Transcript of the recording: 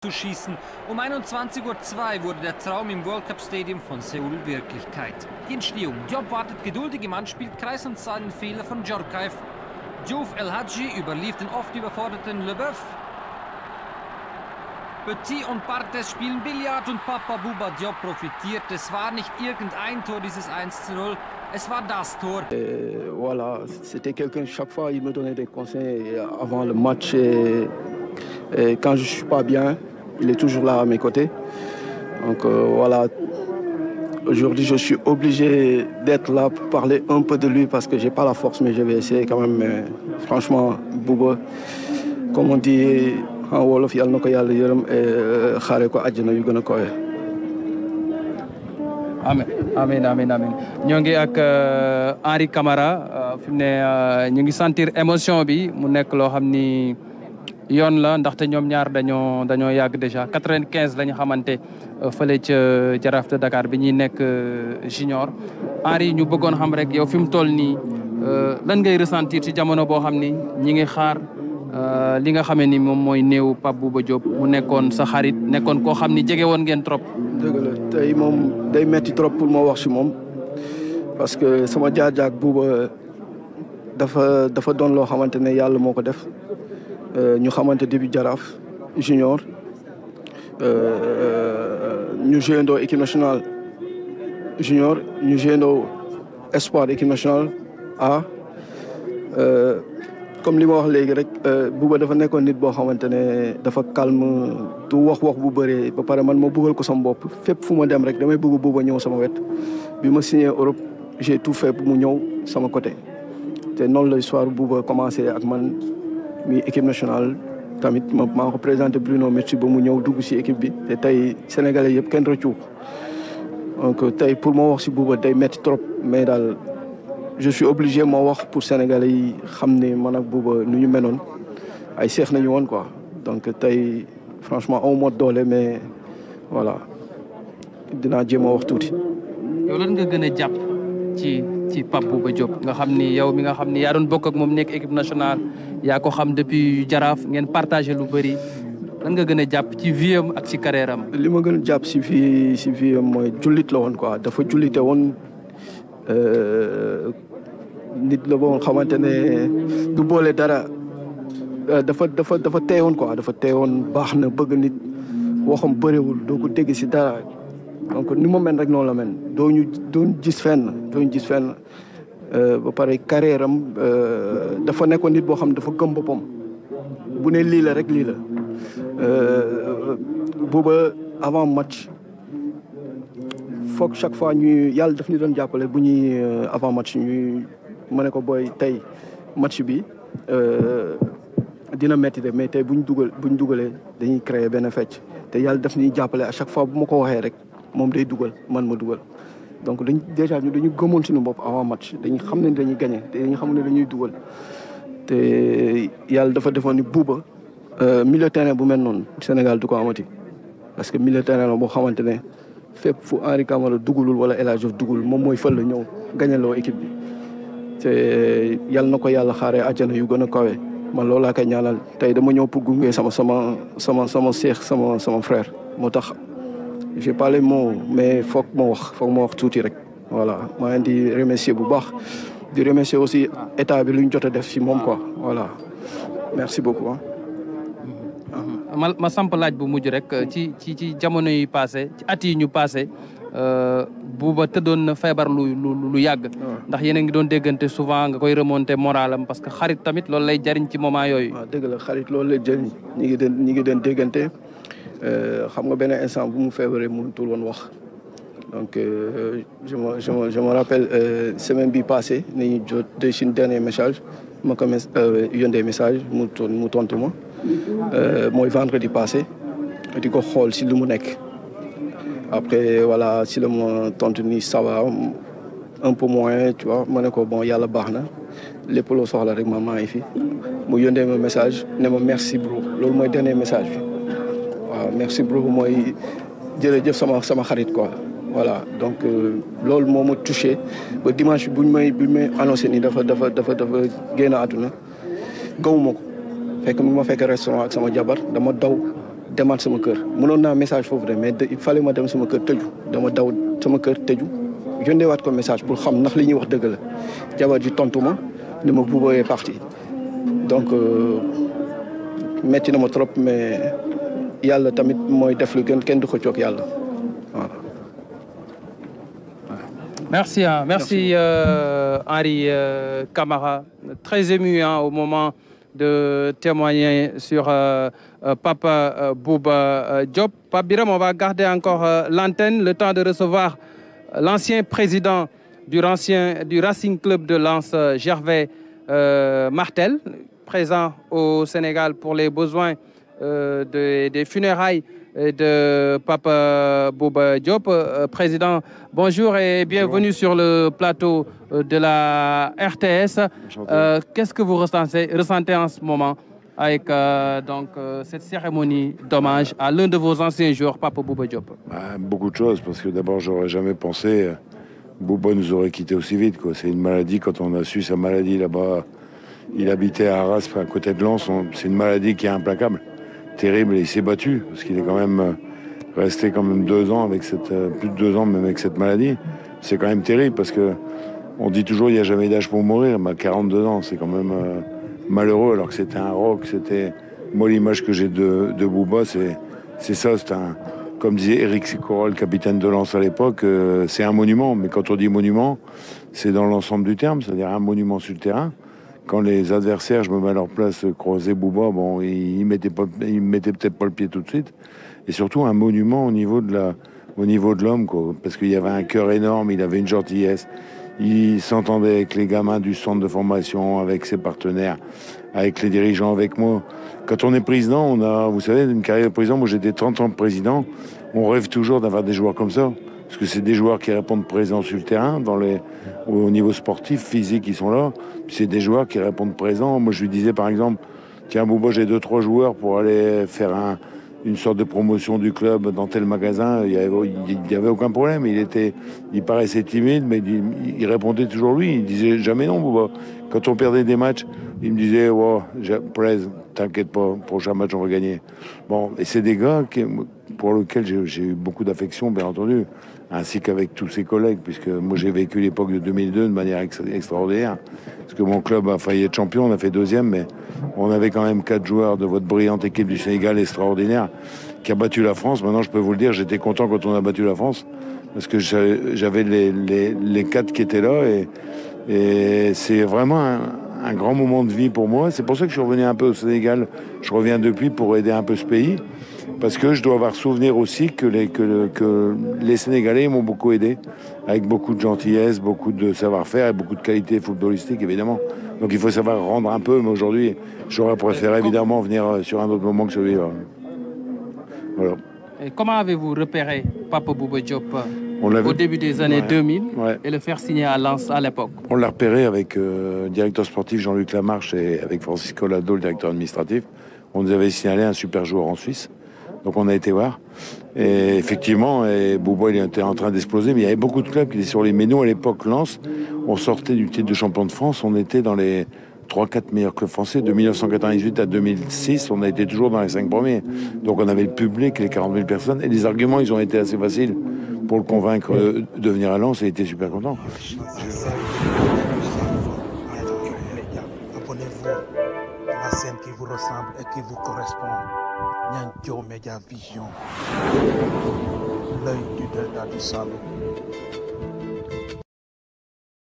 zu schießen. Um 21:02 Uhr wurde der Traum im World Cup Stadium von Seoul Wirklichkeit. Die Entstehung. Diop wartet geduldig im Anspielkreis und sah einen Fehler von Djorkaeff. Diouf El Hadji überlief den oft überforderten Leboeuf. Petit und Barthez spielen Billard und Papa Bouba Diop profitiert. Es war nicht irgendein Tor, dieses 1:0. Es war das Tor. Voilà, c'était quelqu'un, chaque fois, il me donnait des conseils avant le match. Quand je ne suis pas bien, il est toujours là à mes côtés. Donc voilà, aujourd'hui, je suis obligé d'être là pour parler un peu de lui parce que je n'ai pas la force, mais je vais essayer quand même. Mais franchement, Bouba, comme on dit en Wolof, yàlla na ko yàlla yërëm xaare ko àjjana yu gën a kowe. Amin amin amin ñoo ngi ak Henri Camara fi mu ne ñu ngi sentir émotion bi mu nekk loo xam ni yoon la ndaxte ñoom ñaar dañoo yàgg déjà 95 la ñu xamante fële ca Jaraaf de Dakar bi ñuy nekk junior. Henri ñu bëggoon xam rek yow fi mu toll nii lan ngay ressentir ci jamono boo xam ni ñi ngi xaar li nga xamee ni moom mooy néew Pape Bouba Diop mu nekkoon sa xarit nekkoon koo xam ni jege woon ngeen trop. dëgg la tey moom day metti trop pour ma wax si moom parce que sama jaar-jaar Bouba dafa doon loo xamante ne yàlla moo ko def ñu xamante début Jaraaf junior ñu joué ndoo équipe nationale junior ñu joué ndoo espoir équipe nationale A. comme li ma wax léegi rek Bouba dafa nekkoon nit boo xamante ne dafa calme du wax bu bëree ba pare man ma bëggal ko sama bopp fépp fu ma dem rek damay bëgg Bouba ñëw sama wet bi ma signé Europe j'ai tout fait pour mu ñëw sama côté te noonu la histoire Bouba commencé ak man mi équipe nationale tamit maa ko présenté Bruno Metsu ba mu ñëw dugg si équipe bi te tey sénégalais yëpp kenn rëccu donc tey pour ma wax si Bouba day metti trop mais daal je suis obligé moo wax pour sénégalais yi xam ne man ak Bouba nu ñu menoon ay seex nañu woon quoi donc tey franchement aw ma doole mais voilà dinaa jéem a wax tuuti. yow lan nga gën a jàpp ci Pape Bouba Diop nga xam ni yow mi nga xam ni yaa doon bokk ak moom nekk équipe nationale yaa ko xam depuis Jaraaf ngeen partagé lu bëri lan nga gën a jàpp ci vie am ak ci carrière am. li ma gën a jàpp si vie am mooy jullit la woon quoi dafa jullite woon. nit la boo xamante ne du boole dara dafa teewoon quoi dafa teewoon baax na bëgg nit waxam bëriwul doo ko dégg si dara donc ni ma mel rek noonu la mel doon gis fenn ba pare carrière am dafa nekkoon nit boo xam dafa gëm boppam bu ne lii la rek lii la Bouba avant match foog chaque fois ñuy yàlla daf ñu doon jàppale bu ñuy avant match ñuy ma ne ko booy tey match bi dina métti de mais tey buñ dugalee dañuy créer benn fecc te yàlla daf ñuy jàppale à chaque fois bu ma ko waxee rek moom day dugal man ma dugal donc déjà ñu dañu gëmoon suñu bopp avant match dañu xam ne dañuy gagné te dañu xam ne dañuy dugal te yàlla dafa defoon ni Bouba milieu terrain bu mel noonu Sénégal du ko amati parce que milieu terrain la boo xamante ne fépp fu Henri Camara dugalul wala El Hadj Diouf dugalul moom mooy fël la ñëw gañaloo équipe bi te yal na ko yàlla xaaree àjjana yu gën a kawe man loolu laa koy ñaanal tey dama ñëw pour gunge sama seex sama frère moo tax j'ai pas les mots mais foog ma wax tuuti rek voilà maa ngi di remercier bu baax di remercier aussi état bi lu ñu jot a def si moom quoi voilà merci beaucoup. ma samp laaj bu mujj rek ci jamono yi passé ci at yi ñu passé Bouba tëddoon na feebar lu yàgg. ndax yéen a ngi doon déggante souvent nga koy remonter moralam parce que xarit tamit loolu lay jariñ ci moment yooyu. waaw dëgg la xarit loolu lay jëriñ ñi ngi doon déggante xam nga benn instant bu mu feebaree mënutul woon wax donc je me rappelle semaine bi passé nañu jot de suñu dernier message ma ko yónnee message mu tontu ma. mooy vendredi passé di ko xool si lu mu nekk après voilà si la ma tontu ni ça va un peu moins tu vois ma ne ko bon yàlla baax na lépp loo soxla rek maa ngi fi mu yónnee ma message ne ma merci bro loolu mooy dernier message bi waaw merci bro mooy jërëjëf sama xarit quoi voilà donc loolu moo ma touché ba dimanche buñ may annoncé ni dafa génn àdduna gawuma ko fekk mi ma fekk restaurant ak sama jabar dama daw demaat sama kër mënoon naa message foofu de mais il fallait ma dem sama kër tëju dama daw sama kër tëju yónneewaat ko message pour xam ndax li ñuy wax dëgg la jabar ji tontu ma ne ma Bouba est parti donc metti na ma trop mais yàlla tamit mooy def lu gën kenn du ko coog yàlla voilà. Merci, hein. Merci Henri Camara. Très ému au moment de témoigner sur Papa Bouba Diop. Pape Biram, on va garder encore l'antenne, le temps de recevoir l'ancien président du Racing Club de Lens, Gervais Martel, présent au Sénégal pour les besoins des funérailles de Papa Bouba Diop. Président, bonjour et bienvenue sur le plateau de la RTS. Qu'est-ce que vous ressentez en ce moment avec cette cérémonie d'hommage à l'un de vos anciens joueurs, Papa Bouba Diop? Beaucoup de choses, parce que d'abord, j'aurais jamais pensé Bouba nous aurait quitté aussi vite. C'est une maladie, quand on a su sa maladie là-bas, il habitait à Arras, à côté de Lens, c'est une maladie qui est implacable. Terrible, et il s'est battu parce qu'il est quand même resté quand même 2 ans avec plus de 2 ans même avec cette maladie. C'est quand même terrible parce que on dit toujours il n'y a jamais d'âge pour mourir, mais à 42 ans c'est quand même malheureux alors que c'était un rock, c'était moi l'image que j'ai de Bouba c'est ça, c'est un, comme disait Eric Sicora, le capitaine de Lens à l'époque, c'est un monument, mais quand on dit monument c'est dans l'ensemble du terme, c'est-à-dire un monument sur le terrain. Quand les adversaires, je me mets à leur place, croisaient Bouba, bon, ils mettaient peut-être pas le pied tout de suite. Et surtout un monument au niveau de l'homme, quoi. Parce qu'il y avait un cœur énorme, il avait une gentillesse. Il s'entendait avec les gamins du centre de formation, avec ses partenaires, avec les dirigeants, avec moi. Quand on est président, on a, vous savez, une carrière de président, moi j'étais 30 ans président, on rêve toujours d'avoir des joueurs comme ça. Parce que c'est des joueurs qui répondent présents sur le terrain, au niveau sportif, physique, ils sont là. C'est des joueurs qui répondent présents. Moi, je lui disais, par exemple, tiens, Bouba, j'ai 2-3 joueurs pour aller faire une sorte de promotion du club dans tel magasin. Il y avait aucun problème. Il paraissait timide, mais il répondait toujours lui. Il disait jamais non, Bouba. Quand on perdait des matchs, il me disait, oh, Blaise, t'inquiète pas, prochain match, on va gagner. Bon, et c'est des gars pour lesquels j'ai eu beaucoup d'affection, bien entendu, ainsi qu'avec tous ses collègues, puisque moi j'ai vécu l'époque de 2002 de manière extraordinaire, parce que mon club a failli être champion, on a fait 2e, mais on avait quand même 4 joueurs de votre brillante équipe du Sénégal extraordinaire, qui a battu la France. Maintenant, je peux vous le dire, j'étais content quand on a battu la France, parce que j'avais les 4 qui étaient là, et c'est vraiment un grand moment de vie pour moi. C'est pour ça que je suis revenu un peu au Sénégal. Je reviens depuis pour aider un peu ce pays. Parce que je dois avoir souvenir aussi que les Sénégalais m'ont beaucoup aidé, avec beaucoup de gentillesse, beaucoup de savoir-faire et beaucoup de qualité footballistique, évidemment. Donc il faut savoir rendre un peu, mais aujourd'hui, j'aurais préféré évidemment venir sur un autre moment que celui-là. Voilà. Et comment avez-vous repéré Papa Bouba Diop au début des années 2000 et le faire signer à Lens à l'époque? On l'a repéré avec le directeur sportif Jean-Luc Lamarche et avec Francisco Lado, le directeur administratif. On nous avait signalé un super joueur en Suisse. Donc on a été voir. Et effectivement, Bouba il était en train d'exploser, mais il y avait beaucoup de clubs qui étaient sur les... Mais nous, à l'époque, Lens, on sortait du titre de champion de France, on était dans les 3-4 meilleurs clubs français. De 1998 à 2006, on a été toujours dans les 5 premiers. Donc on avait le public, les 40 000 personnes, et les arguments, ils ont été assez faciles pour le convaincre de venir à Lens, et il était super content. Abonnez-vous à la scène qui vous ressemble et qui vous correspond. Nianthio Média Vision, l'œil du delta du Saloum.